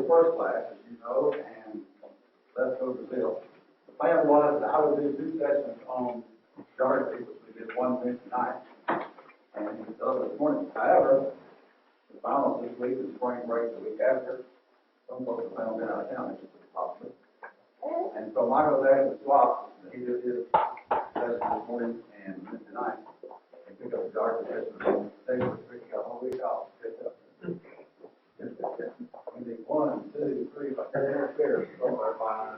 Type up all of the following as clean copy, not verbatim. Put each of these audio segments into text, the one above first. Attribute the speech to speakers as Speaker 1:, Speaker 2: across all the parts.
Speaker 1: the first class, as you know, and let's go to Brazil. The plan was that I would do 2 sessions on geography, which we did one Wednesday night, and the other this morning. However, the finals this week and spring break the week after, some folks plan on being out of town, which is possible. And so Michael there in the swap, he did his session this morning and Wednesday night, and pick up the geography session. They were picking up all week off. We need 1, 2, 3, 4 pairs somewhere by.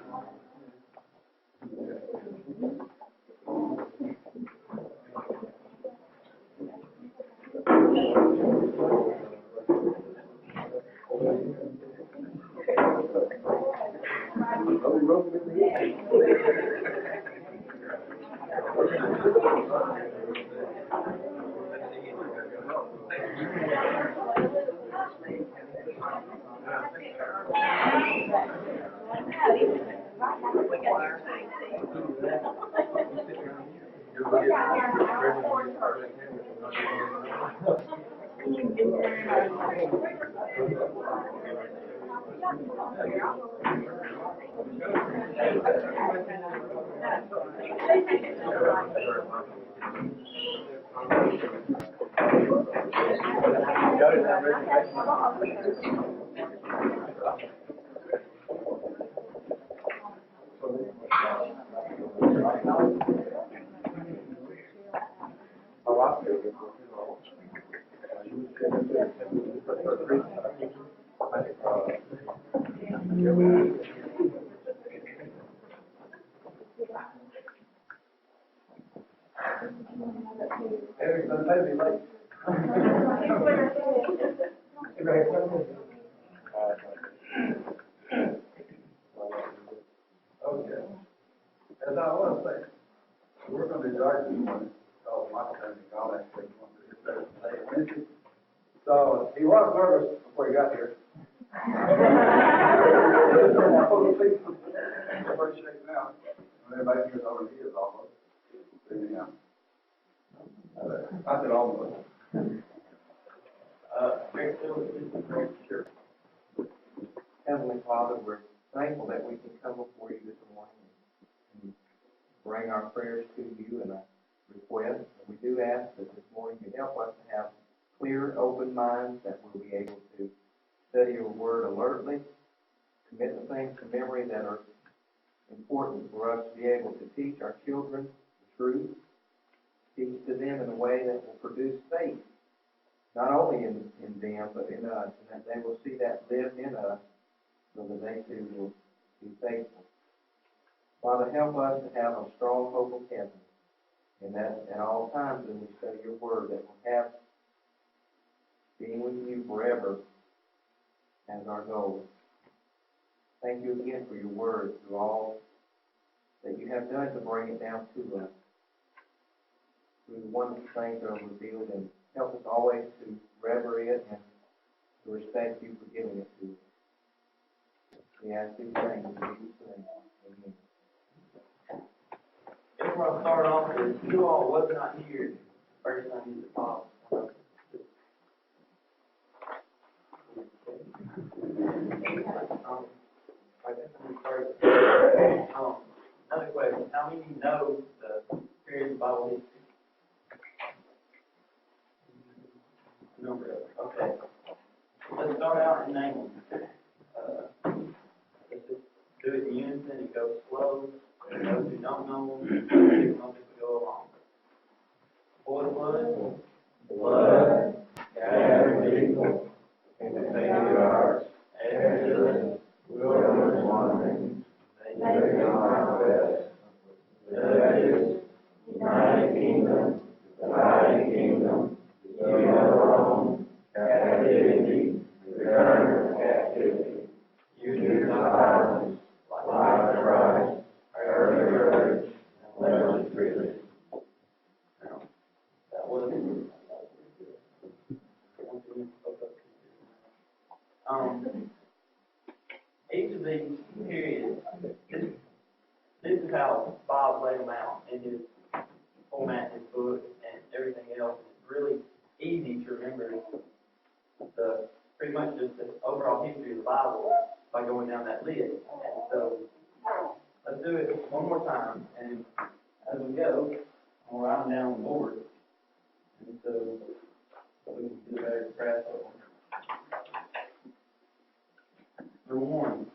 Speaker 1: Okay. As I was saying, we're going to be dark this morning. So Michael had to call that quick one to his Wednesday. So he was nervous before he got here. First shaking out. Everybody here's already is almost. Anyhow. I said almost. Sure.
Speaker 2: Heavenly Father, we're thankful that we can come before you this morning and bring our prayers to you and a request. And we do ask that this morning you help us to have clear, open minds, that we'll be able to study your word alertly, commit the things to memory that are important for us to be able to teach our children the truth, teach to them in a way that will produce faith, not only in them, but in us, and that they will see that live in us so that they too will be faithful. Father, help us to have a strong hope of heaven, and that at all times when we study your word, that we'll have being with you forever as our goal. Thank you again for your word, through all that you have done to bring it down to us, through the wonderful things that are revealed, and help us always to rever it and to respect you for giving it to us. We ask these things in Jesus' name. Amen.
Speaker 3: If I'll start off with, you all was not here first time you talk. Another question, how many know the period of Bible history? Number of, okay. Let's start out and name them. Let's just do it in unison and go slow. And those who don't know them, we'll just go along. For the blood, gathered people, in the same hearts, excellent, wilderness wanderings, they make our best. That is, united kingdom, divided kingdom, union alone, captivity, return of captivity, union silence, life of Christ, early courage, and leprosy freely. Now, that was each of these periods, this is how Bob laid them out in his format, his book, and everything else. It's really easy to remember pretty much just the overall history of the Bible by going down that lid. And so, let's do it one more time, and as we go, I'll write them down on the board, and so we can get a better grasp of them. Number one.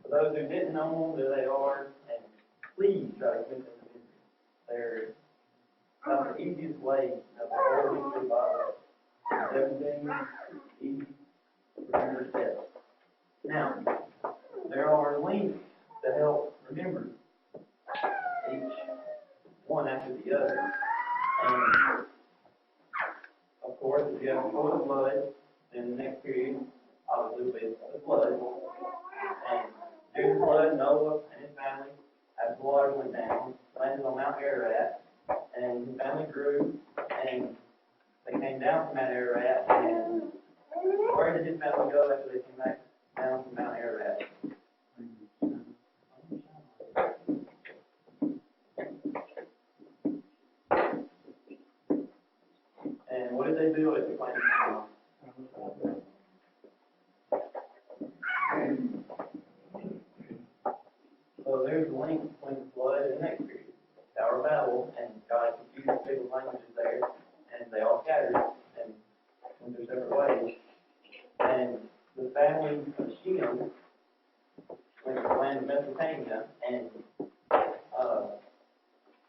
Speaker 3: For those who didn't know them, there they are, and please try to commit them to memory. They're about the easiest way of the whole history of Bible. 17 easy to remember steps. Now, there are links to help remember each one after the other. And, of course, if you have before the flood, then the next period, obviously, will be the flood. And during the flood, Noah and his family, as the water went down, landed on Mount Ararat, and his family grew, and they came down from Mount Ararat, and where did his family go after they came back down from Mount Ararat? And what did they do as the planet came on? So there's a link between the flood and the next period. Tower of Babel, and God confused people's languages there, and they all scattered and went their separate ways. And the family of Shem went to the land of Mesopotamia, and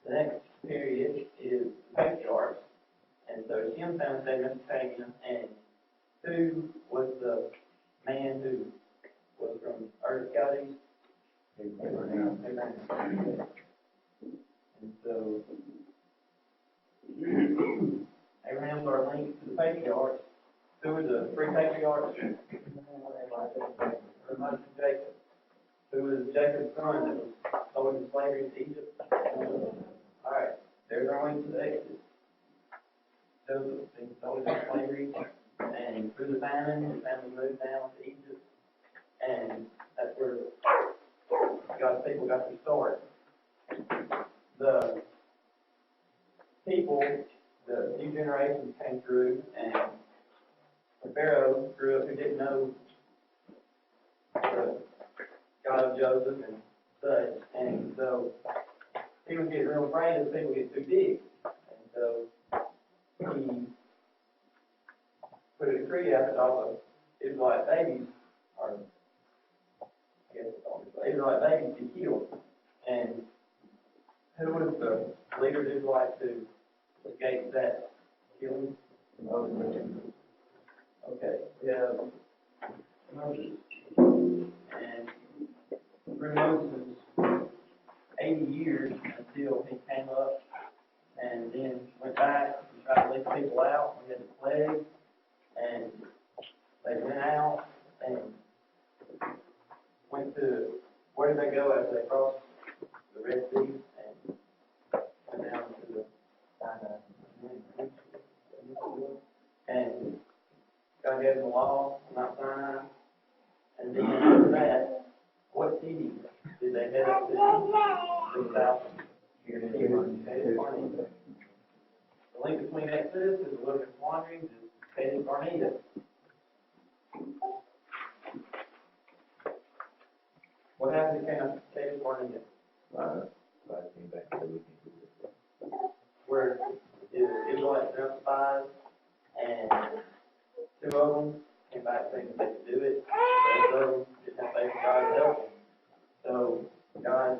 Speaker 3: the next period is the patriarchs. And so Shem family stayed in Mesopotamia, and who was the man who was from Ur of Chaldees? Abraham. And so Abraham's our link to the patriarchs. Who were the three patriarchs? Moses and Jacob. Who was Jacob's son that was sold into slavery to Egypt? Alright, there's our link to the Exodus. Joseph being sold into slavery, and through the famine, his family moved down to Egypt, and that's where God's people got their start. The people, the new generations came through, and the Pharaoh grew up who didn't know the God of Joseph and such, and so he was getting real afraid as people get too big, and so he put a decree out that all the Israelite babies are, I guess it's all Israelite babies be killed. And who was the leader of the Israelites who escaped that killing? Okay, we have Moses. And through Moses, 80 years until he came up and then went back and tried to lead the people out. We had the plague, and they went out and went to, where did they go after they crossed the Red Sea and went down to the Sinai? And God gave them the law on Mount Sinai. And then after that, what city did they head up to? To the south. The link between Exodus and the wilderness wanderings is Kadesh Barnea. What happened to Kadesh Barnea? Where the Israelites sent spies, and 2 of them came back thinking they could do it. The rest of them didn't have faith in God to help them. So God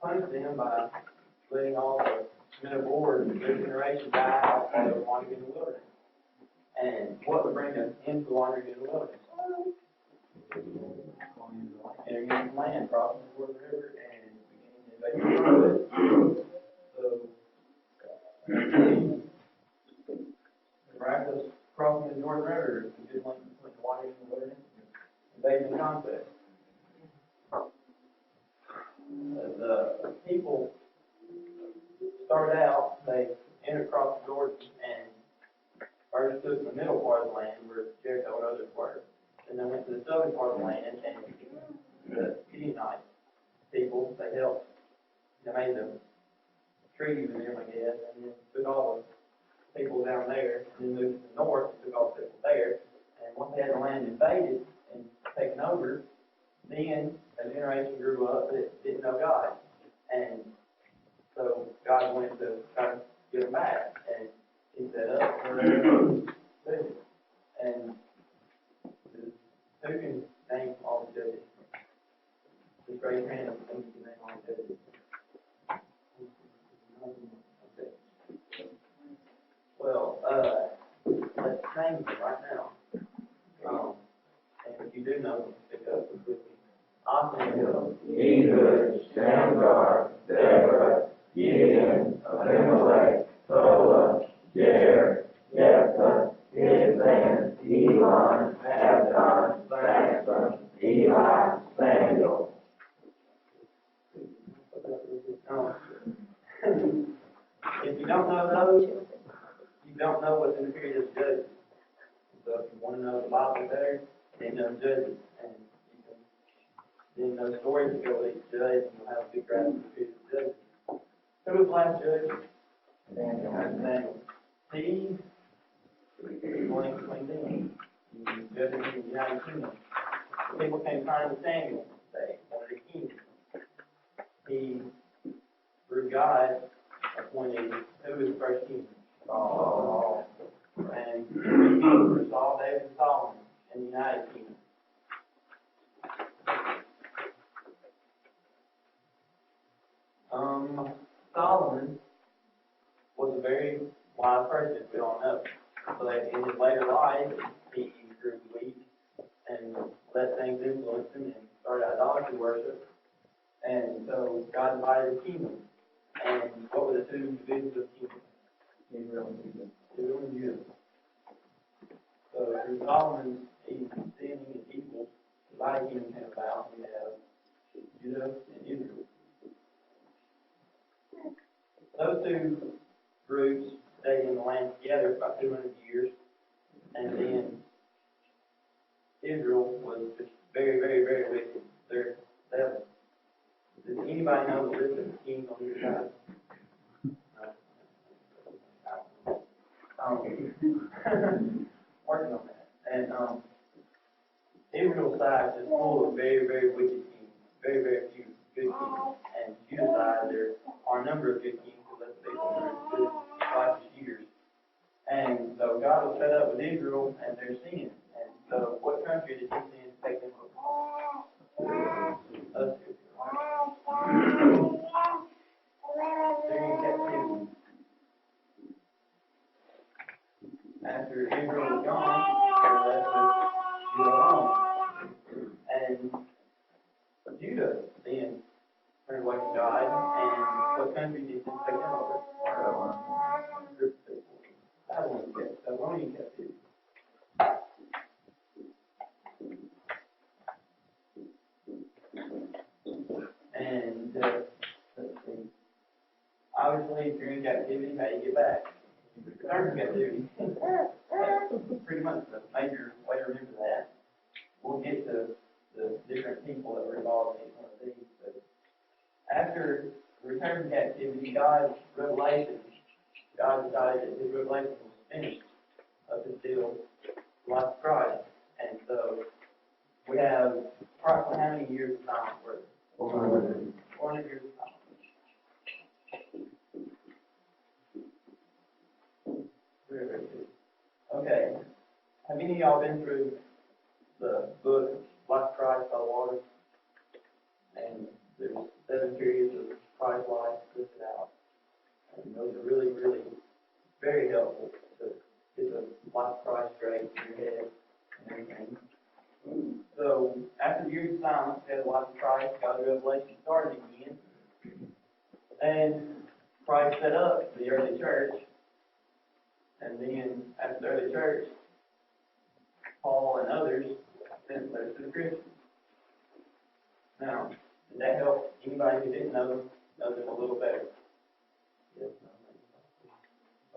Speaker 3: punished them by letting all the men of war of their generation die out while they were wandering in the wilderness. And what would bring us into wandering in the wilderness? Entering into the land, crossing the Jordan River, and beginning to invade the Promised. So, the miraculous crossing the Jordan River is a good link between wandering in the wilderness and invading the conquest. The people started out, they entered across the Jordan and first took the middle part of the land where Jericho and others were. Then they went to the southern part of the land, and the Canaanite people, they helped, they made the treaties with them, I guess, and then took all the people down there, and then moved to the north and took all the people there. And once they had the land invaded and taken over, then a generation grew up that didn't know God. And so God went to try to get them back, and he set up for them. And who can name all the judges? Just raise your hand if you can name all the judges. Okay. Well, let's name them right now. And if you do know them, pick up with me. Othniel,
Speaker 4: Ehud, Shamgar, Deborah, Gideon, Abimelech, Tola, Jair, Jephthah, Ibzan, Elon, Abdon, Samson, Eli, Samuel.
Speaker 3: If you don't know those, you don't know what's in the period of Judges. So if you want to know the Bible better, then know Judges. And you can then know stories that go with each judge, and you'll have a good grasp of the period of Judges. Who was the last judge? Daniel. He going between them. Judges in the United Kingdom. People came crying to Samuel. They wanted a king. He, through God, appointed who was the first king? Saul. And three kings were Saul, David, and Solomon in the United Kingdom. Solomon was a very wise person, we all know. But in his later life, he grew weak and let things influence him and started idolatry worship. And so God divided the kingdom. And what were the two divisions of the kingdom? Israel and Judah. So through Solomon's sinning and evil, the divided kingdom came about. We have Judah and Israel. Those two groups stayed in the land together for about 200 years, and then Israel was just very, very, very wicked. They're devils. Does anybody know the list of the kings on either side? Working on that. And Israel's side is full of very, very wicked kings. Very, very few good kings. And Judah's side, there are a number of good kings who let the people good righteous years. And so God was fed up with Israel, and Judah then turned away from God, and what country did he take them over? A group of people. Babylonian captivity. And let's see. Obviously, if you're in captivity, how do you get back? You return from captivity. That's pretty much the major way to remember that. We'll get to the different people that were involved in each one of these. But after the return from captivity, God decided that his revelation was finished up until the life of Christ. And so we have approximately how many years of time for it? 400 years of time. Very, very good. Okay. Have any of y'all been through the book Life of Christ by the Water? And there's 7 periods of Christ's life listed out. And those are really, really very helpful to get the Life of Christ straight in your head and everything. So, after years of silence, we had the Life of Christ, God's revelation started again. And Christ set up the early church. And then, after the early church, Paul and others sent letters to the Christians. Now, did that help anybody who didn't know them a little better? Yes.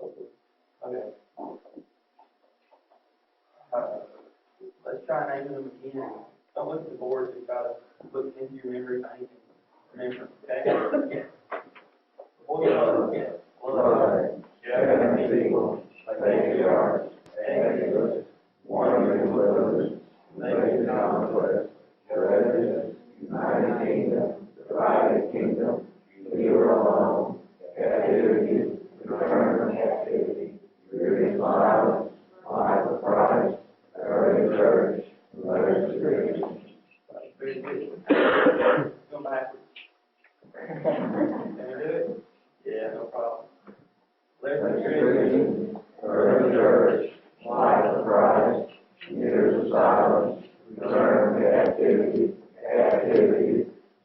Speaker 3: Okay. Let's try naming them again. Don't look at the board, just try to look into your memory bank and remember. Okay? Blood. Yes. Blood.
Speaker 4: Seven people, patriarchs, elders, wandering wilderness, laid conquest, judges, united kingdom, divided kingdom, you alone, captivity, return from captivity, your silence, life of Christ, early church, letters to Christians.
Speaker 3: Very good. Go backwards. Can we do it? Yeah, no problem. Letters to Christians.
Speaker 4: Early church, life of Christ, years of silence, return from captivity,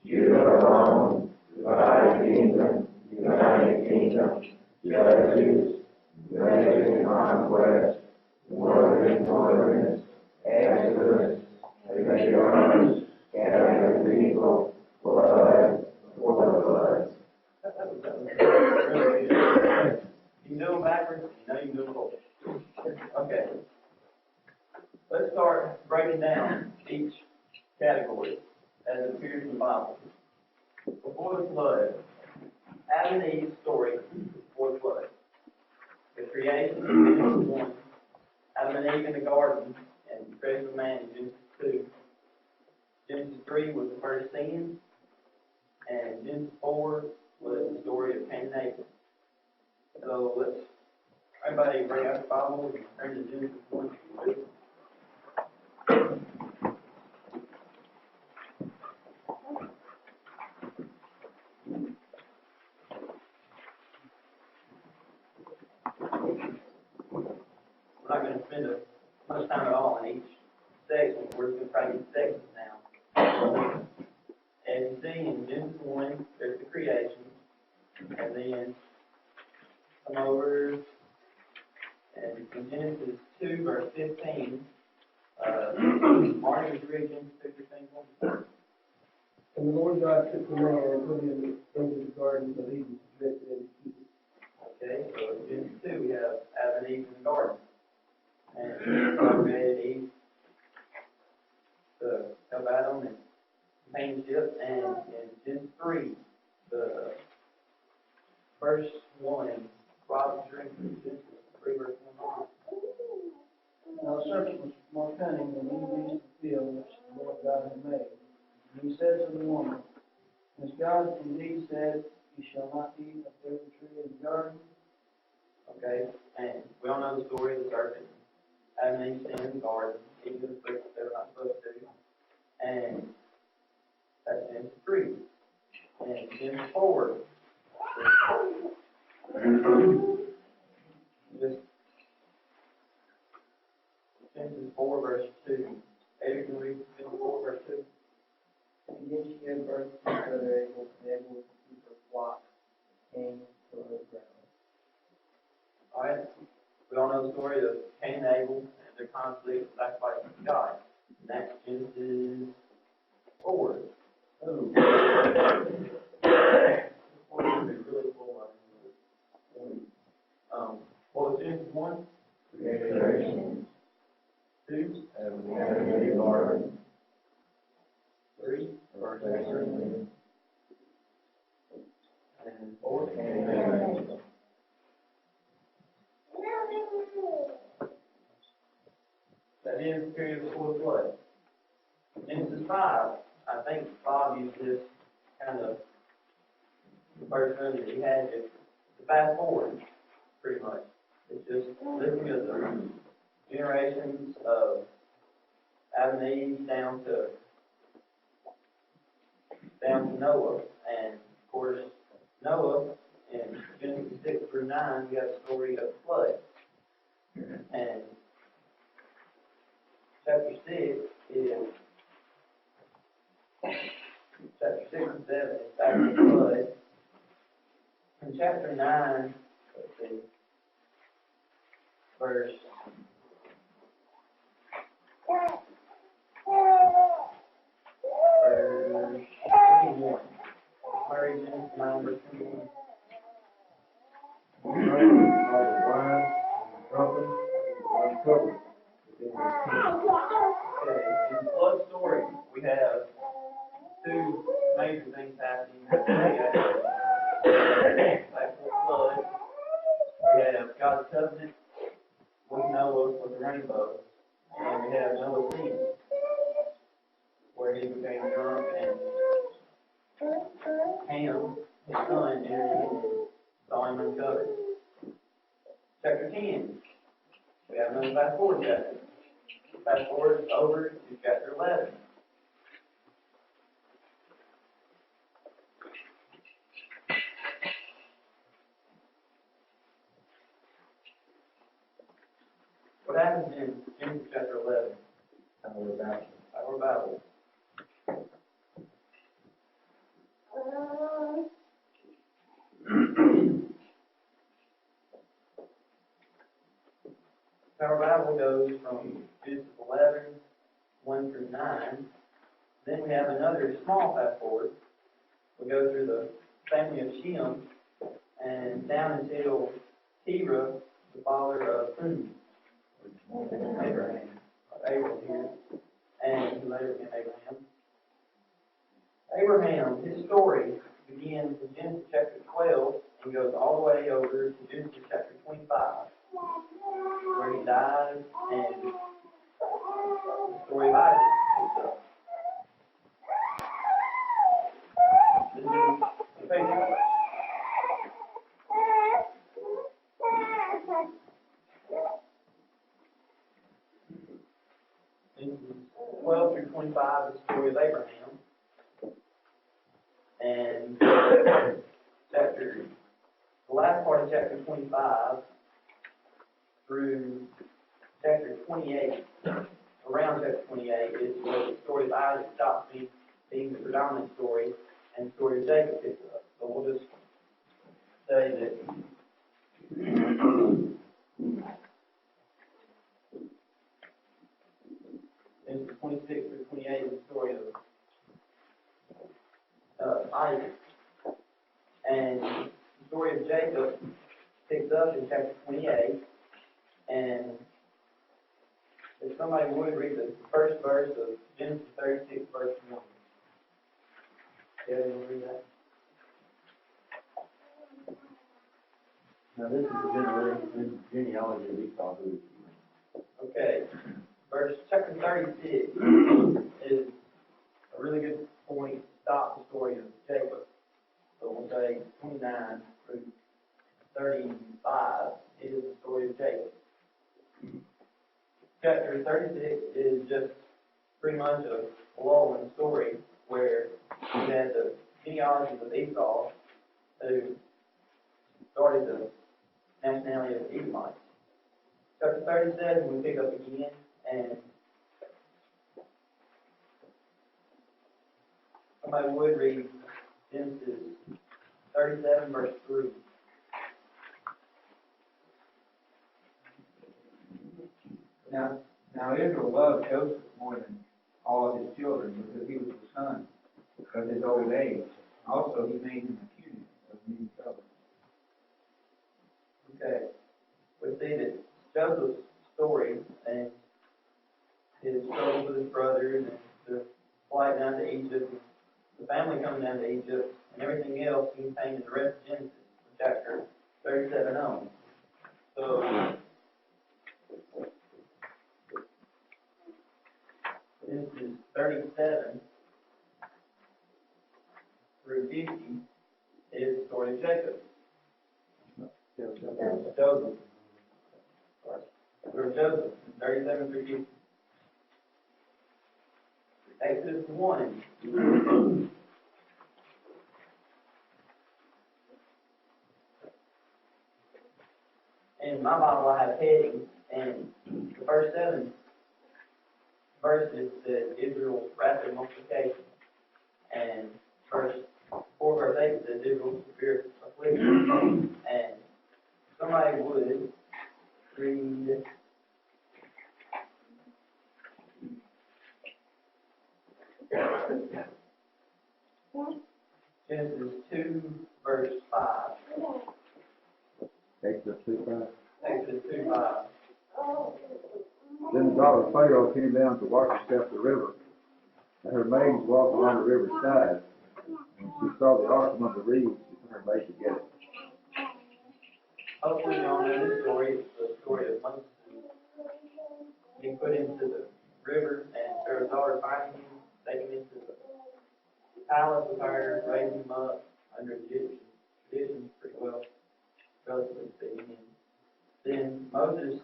Speaker 4: you alone, divided kingdom, united kingdom, judges, raising conquest, northern wilderness, exodus, patriarchs, gathered people, blood, for the blood.
Speaker 3: Really good. You can do them backwards, you know you can do them forward. Okay. Let's start breaking down each category as it appears in the Bible. Before the flood, Adam and Eve's story before the flood. The creation in Genesis 1, Adam and Eve in the garden, and the creation of man in Genesis 2. Genesis 3 was the first sin, and Genesis 4 was the story of Cain and Abel. So let's, everybody bring out the Bible and turn to Genesis 1. We're not going to spend much time at all in each section. We're just going to try to get sections now. As you see in Genesis 1, there's the creation. And then come over and in Genesis 2, verse 15, Marty, would you read Genesis 2, 15?
Speaker 5: And the Lord God took the man and put him into the garden of Eden to dress it and keep it.
Speaker 3: Okay, so in Genesis 2, we have Adam and Eve in the garden. And God created Eve to help Adam and companionship. And in Genesis 3, the verse 1, Rob's drink, Genesis 3, verse 1.
Speaker 5: Now the serpent was more cunning than any beast of the field which the Lord God had made. And he said to the woman, Has God indeed said, You shall not eat of every tree in the garden?
Speaker 3: Okay, and we all know the story of the serpent. Adam and Eve sinned in the garden, eating the fruit that they were not supposed to. And that's Genesis 3. And Genesis 4. Just Genesis 4, verse 2. David, can read Genesis 4, verse 2?
Speaker 5: then she gave birth to his brother Abel, and Abel was the keeper of flocks, Cain tilled the ground.
Speaker 3: All right, we all know the story of Cain and Abel and their conflict with sacrificing to God. And that's Genesis 4. Oh. This one is going to be really full of what was Genesis 1?
Speaker 4: Creation.
Speaker 3: 2?
Speaker 4: Heavenly garden.
Speaker 3: 3?
Speaker 4: Verse 18.
Speaker 3: And 4?
Speaker 4: Amen.
Speaker 3: That is the period before the flood. Genesis 5, I think Bob used this kind of version that he had to fast forward, pretty much. It's just looking at the generations of Adam and Eve down to Noah. And of course, Noah in Genesis 6 through 9, we have the story of the flood. And chapter 6 is chapter 6 and 7 is back to the flood. In chapter 9, let's see, verse 21. Mary, Genesis 9, verse 21. Okay, in the flood story, we have two major things happening. After the flood, we have God's covenant with Noah with the rainbow, and we have Noah's sin, where he became drunk and Ham, his son, entered in and saw him uncovered. Chapter 10, we have another fast forward chapter. Fast forward over to chapter 11. What happens in Genesis chapter 11? Our Bible. Our Bible goes from Genesis 11, 1 through 9. Then we have another small fast forward. We go through the family of Shem and down until Terah, the father of Abraham here, and who later became Abraham. Abraham, his story begins in Genesis chapter 12 and goes all the way over to Genesis chapter 25, where he dies and the story of Isaac picks up. This is the patriarch. Genesis 12 through 25 is the story of Abraham. And the last part of chapter 25 through chapter 28, around chapter 28, is where the story of Isaac stops being the predominant story, and the story of Jacob picks up. So we'll just say that Genesis 26 through 28 is the story of Isaac. And the story of Jacob picks up in chapter 28. And if somebody would read the first verse of Genesis 36, verse 1. Yeah, you want to read that?
Speaker 6: Now, this is the genealogy of Esau, who is
Speaker 3: Okay. Chapter 36 is a really good point to stop the story of Jacob. So we'll say 29 through 35 is the story of Jacob. Chapter 36 is just pretty much a lull in the story where we had the genealogies of Esau who started the nationality of the Edomites. Chapter 37 we pick up again, and somebody would read Genesis 37, verse 3.
Speaker 2: Now Israel loved Joseph more than all of his children because he was the son of his old age. Also, he made him a punitive of many troubles.
Speaker 3: Okay. We see that Joseph's story and his struggles with his brothers and the flight down to Egypt, the family coming down to Egypt, and everything else contained in the rest of Genesis, from chapter 37 on. So, Genesis 37 through 50 is the story of Jacob. Joseph. Or Joseph, 37 through 50. Exodus 1. In my Bible, I have headings, and the first 7 verses says Israel's rapid multiplication, and verse 4, verse 8 says Israel's severe affliction. And somebody would read Genesis 2, verse 5.
Speaker 1: Exodus 2:5.
Speaker 3: Exodus 2, 5.
Speaker 1: Then the daughter of Pharaoh came down to wash herself at the river, and her maids walked along the river's side. And she saw the ark among the reeds, she put her maid to get it.
Speaker 3: Hopefully you all know this story. It's the story of Moses being put into the river, and Pharaoh's daughter finding him, taking him into the palace with her, raising him up under Egyptian traditions pretty well, relatively speaking. Then Moses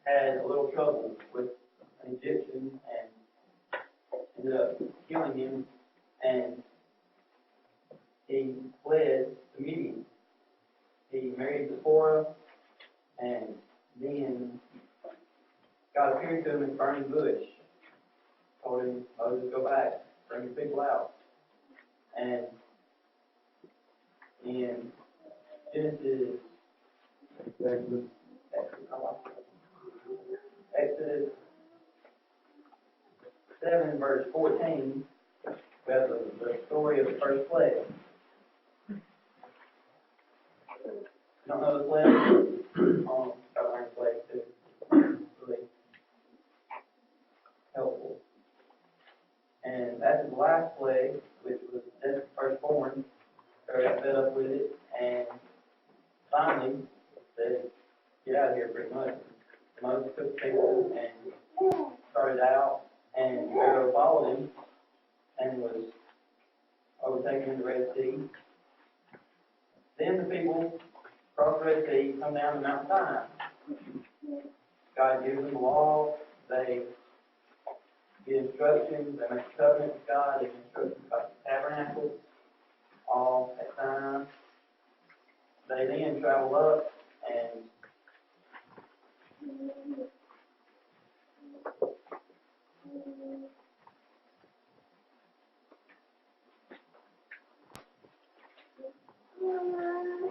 Speaker 3: had a little trouble with an Egyptian and ended up killing him, and he fled to Midian. He married Zipporah, and then God appeared to him in a burning bush, told him, Moses, go back, bring your people out. And in Exodus 7, verse 14, we have the story of the first plague. You don't know the plague? Got to learn the plague too. Really helpful. And after the last plague, which was death of the firstborn, Pharaoh got fed up with it, and finally said, get out of here pretty much. Moses took the people and started out, and Pharaoh followed him and was overtaken in the Red Sea. Then the people cross the Red Sea, come down to Mount Sinai. God gives them the law, they get instructions, they make a covenant with God, they get instructions about the tabernacle, all at Sinai. They then travel up and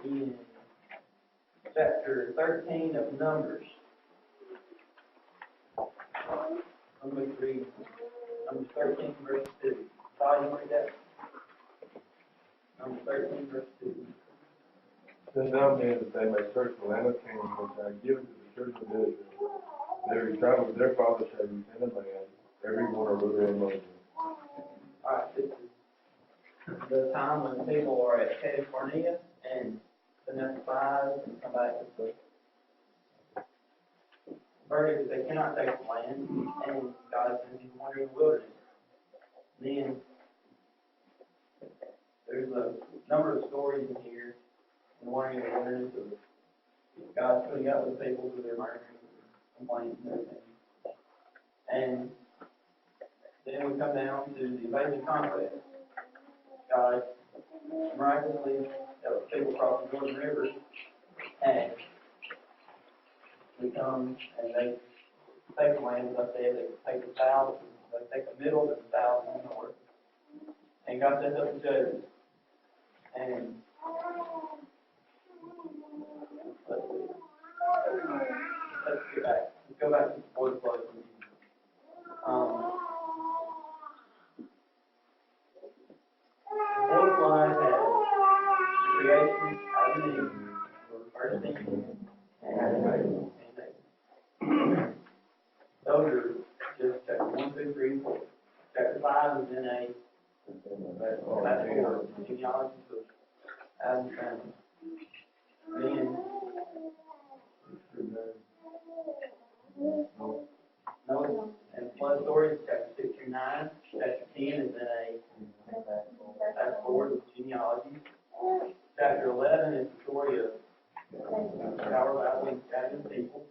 Speaker 3: in chapter 13 of Numbers. I'm going to read Numbers 13, verse 2. Todd, you read that? Numbers 13, verse 2.
Speaker 7: Send down men that they may search the land of Canaan, which I have given to the children of Israel. They who travel with their fathers shall be in a land, every one a ruler among them.
Speaker 3: Alright, this is the time when people are at Kadesh Barnea and then that's 5 and come back to the verdict that they cannot take the land, and God sends them wander in the wilderness. Then there's a number of stories in here in wandering in the wilderness of God putting up with people who they're murdering, complaining, and everything. And then we come down to the invasion conquest. God miraculously helps people cross the Jordan River, and we come and they take the land, as I said, they take the south, they take the middle of the south and the north. and God sets up the judges. And let's see. Let's get back. Let's go back to the board close. The board slide has the creation, Adam and Eve, first thing, and those are just chapter 1, 2, 3, and 4. Chapter 5 is in a that's for genealogy of Adam's family. Then Noah and flood stories, chapter 6 through 9. Chapter 10 is in a that's for the genealogy. Chapter 11 is the story of Tower Valley and Chapter people.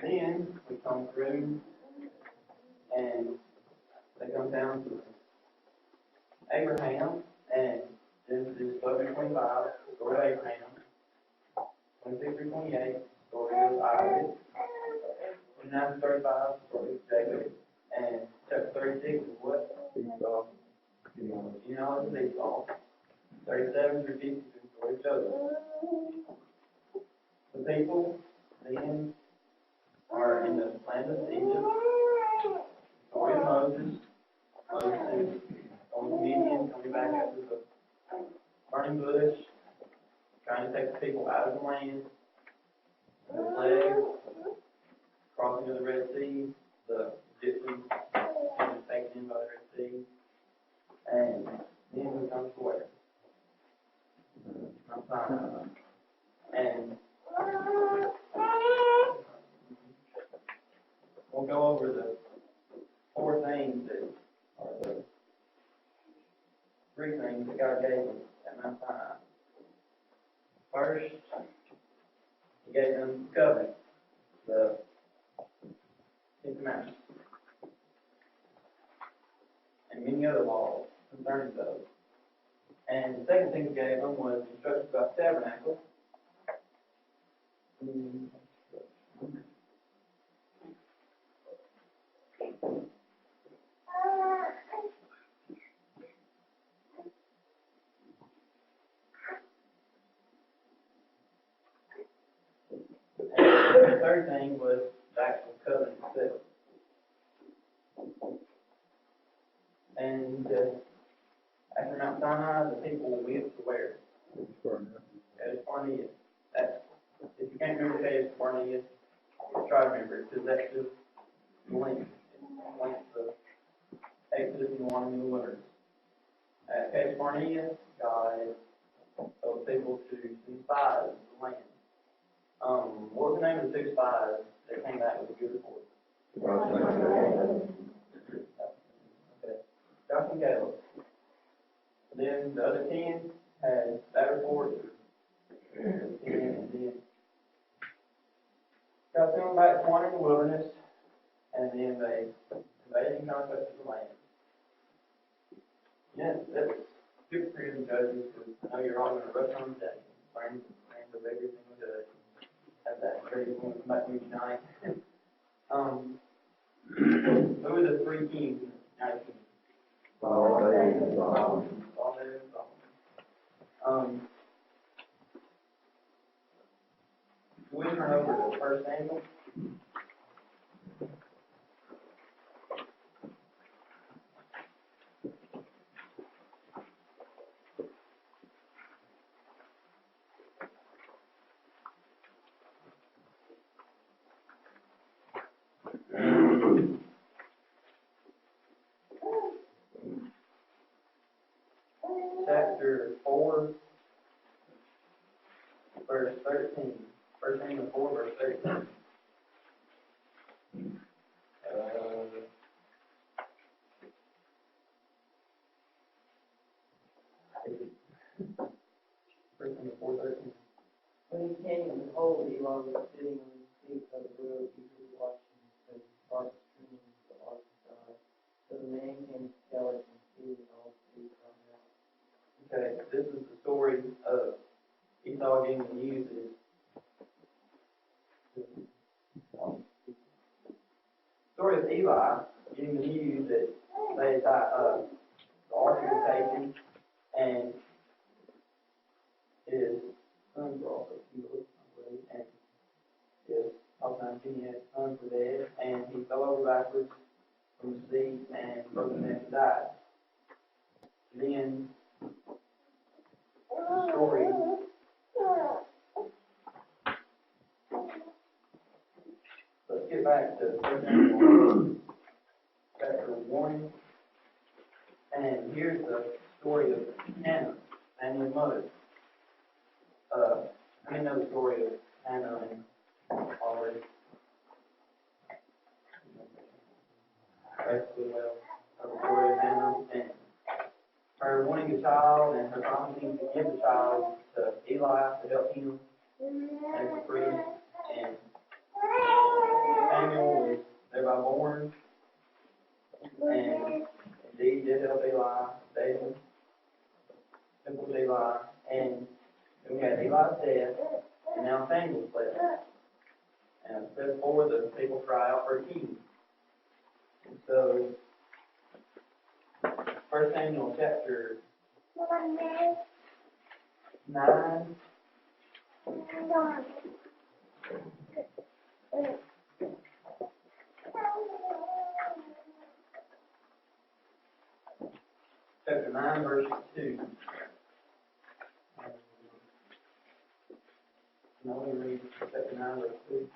Speaker 3: Then we come through and they come down to Abraham and Genesis 12 through 25, story of Abraham. 26 through 28, story of Isaac. 29 through 35, story of Jacob. And chapter 36 is what?
Speaker 7: Esau.
Speaker 3: Genealogy of Esau. 37 through 50 is the story of Joseph. The people then are in the land of Egypt. Story of Moses. Moses is on Midian, coming back after the burning bush, trying to take the people out of the land. The plague, crossing of the Red Sea, the Egyptians being taken in by the Red Sea, and then we come to where? Mount Sinai. And we'll go over the 4 things that are the 3 things that God gave them at Mount Sinai. First, He gave them the covenant, the 10 commandments, and many other laws concerning those. And the second thing He gave them was instructions about the tabernacle. And the third thing was the actual covenant itself. And after Mount Sinai, the people went to where? Kadesh Barnea. That's, if you can't remember Kadesh Barnea, try to remember it, because that's just the link. It links the Exodus and the one in the wilderness. At Kadesh Barnea, God told the people to send spies to the land. What was the name of the 2 spies that came back with a good report? Okay. Joshua and Caleb. Then the other 10 had that report. And then God sent them back to wander in the wilderness, and then they invaded and conquered the land. Yes, that's good for you to judges, because I know you're all going to rush on today. Learn the every single judge. Have that ready when we come back with you tonight. Who are the 3 kings in the 19th? We turn over to 1 Samuel. Chapter 4, verse 13. 1 Samuel 4, verse 13. First Samuel 4:13.
Speaker 5: When he came, and behold, Eli was sitting on his seat by the road, eagerly watching the dark streams of the arch's eye. So the man came to tell it, and he and all three cried out.
Speaker 3: Okay, this is the story of Esau getting the news that story of Eli getting the news that they had died, ark was taken, and his sons were also killed, I believe, and his oftentimes he had sons were dead, and he fell over backwards from the sea and broke his neck and died. Then the story let's get back to 1 Samuel chapter 1, and here's the story of Hannah, Samuel's mother. I know the story of Hannah and already. Basically, well, the story of Hannah and her wanting a child and her promising to give the child to Eli to help him as a priest. And Samuel was thereby born, and indeed did help Eli, David, simple Eli, and then we had Eli's death, and now Samuel's left. And as before, the people cry out for a king. And so, 1 Samuel chapter 9. Chapter 9, verse 2. No, we read chapter 9, verse 2.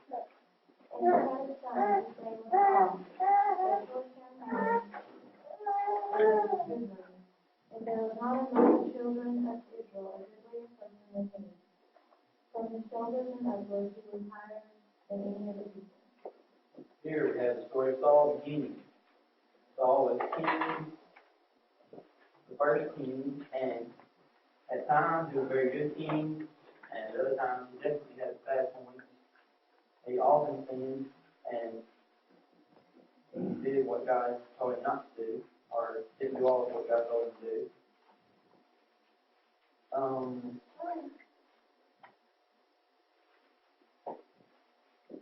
Speaker 8: And there was not among the children of Israel a goodlier person than David. From his shoulders and upwards he was higher than any of the people.
Speaker 3: Here we have the story of Saul beginning. Saul was king, the first king, and at times he was a very good king, and at other times he definitely had his bad points. He often sinned and did what God told him not to do, or didn't do all of what God told him to do.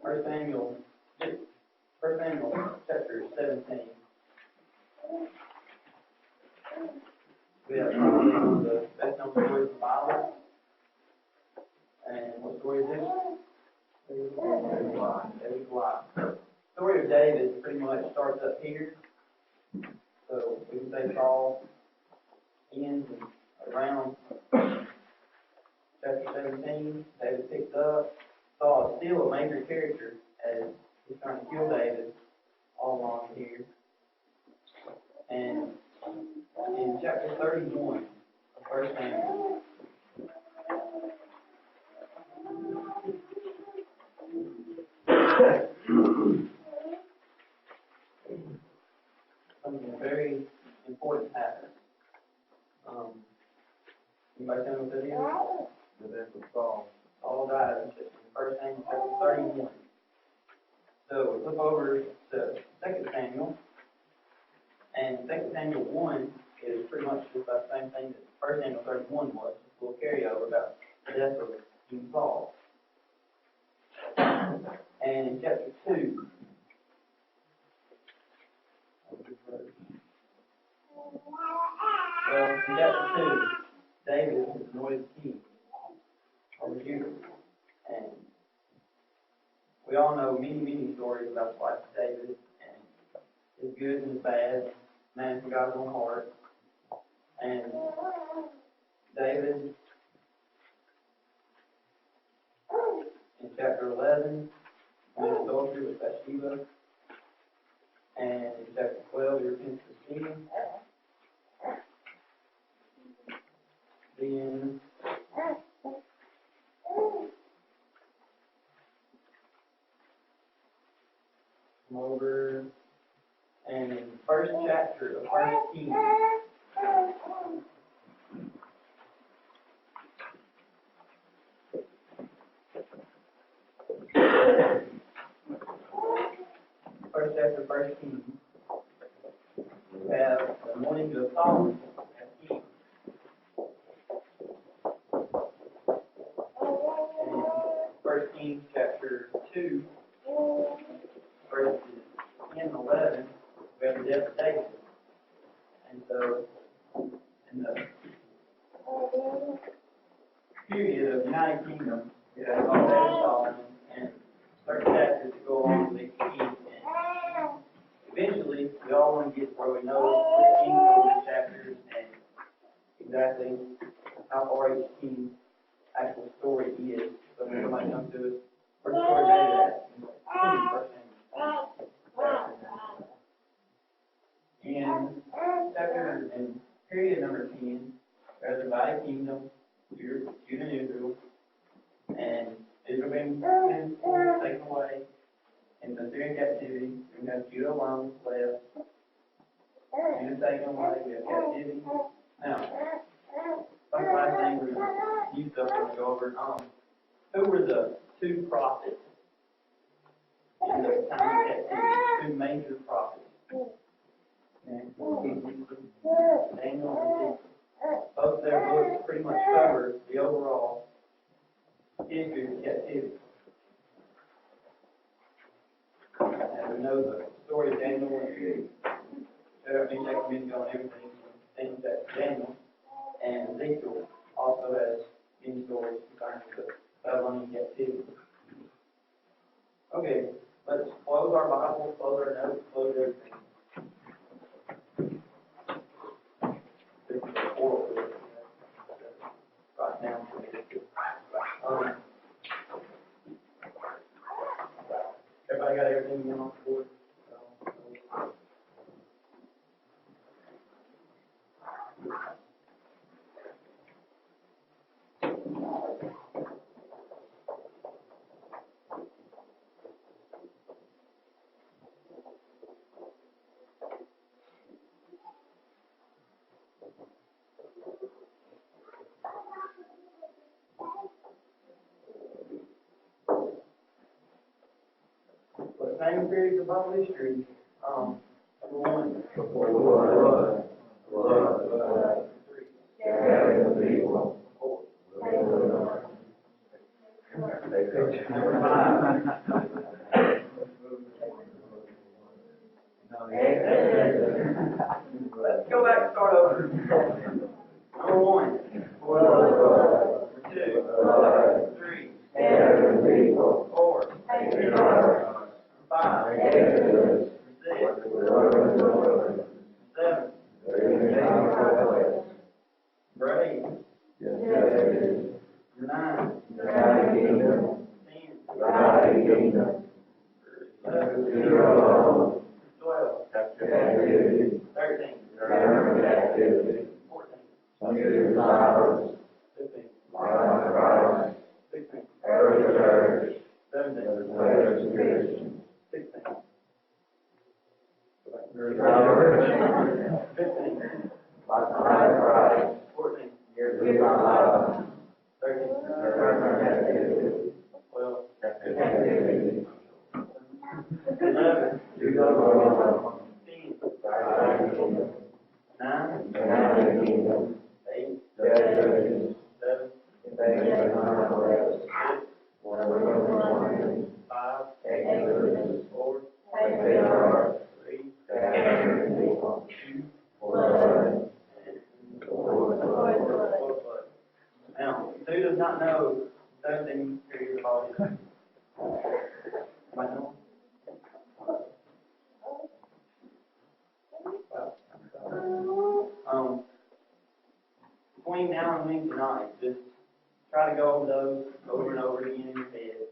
Speaker 3: First Samuel chapter 17. We have probably one of the best known stories in the Bible. And what story is this? David's life. The story of David pretty much starts up here. So we can say Saul ends around chapter 17. David picks up. Saul is still a major character as he's trying to kill David all along here. And in chapter 31 of 1 Samuel, something very important happens. Anybody tell me what that is?
Speaker 2: The death of Saul.
Speaker 3: All died in 1 Samuel chapter 31. So we flip over to 2 Samuel, and 2 Samuel 1 is pretty much just about the same thing that 1 Samuel 31 was, just a little carryover about the death of King Saul. And in chapter 2, well, in chapter 2, David is anointed king over Judah. And we all know many stories about the life of David, and his good and his bad, man from God's own heart. And David, in chapter 11, committed adultery with Bathsheba. And in chapter 12, he repents of sin. Then come over, and in the first chapter of 1 Kings, first chapter of 1 Kings, we have the anointing of Solomon as king. And 1 Kings chapter 2, verses 10 and 11, we have the death of David. And so United Kingdom, that's all that is Solomon, and 30 chapters to go along with each king. And eventually, we all want to get where we know the king of the chapters and exactly how far each king's actual story is. So when somebody comes to us, where's the story David at? First name. And chapter and period number 10, there's a divided kingdom, Judah and Israel, and Israel being taken away into Syrian captivity. We have Judah alone left. Judah taken away, we have captivity. Now, the last thing we're going to use up and go over, who were the two prophets in the time of captivity? Two major prophets. Daniel and Ezekiel. Both their books pretty much cover the overall history of captivity. And we know the story of Daniel and Shadrach, Meshach, and Abednego and everything, things that Daniel and Ezekiel also has many stories concerning the Babylonian captivity. Okay, let's close our Bible, close our notes, close everything. This is the oral right now. Everybody got everything you want on the board? The same period of Bible history. Number one.
Speaker 4: Blood. Gathering of people.
Speaker 3: Number five. Let's go back and start over. Number one. Number two. Three. Four. Five. Six. Seven. Eight. Nine. 10. 11. 12. 13. 14. 15. 16. 17. 16. 15. 14. 13. 12. 11. 9. 8. 7. 5. 4. 3. 2. Now, who does not know 17 periods of all this? Anybody know? Between now and Wednesday night, just try to go over those over and over again in your head.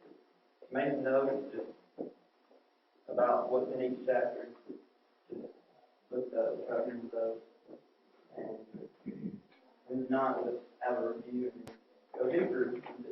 Speaker 3: Make some notes just about what's in each chapter. Just look up, try to remember those. And when not, let's have a review and go deeper into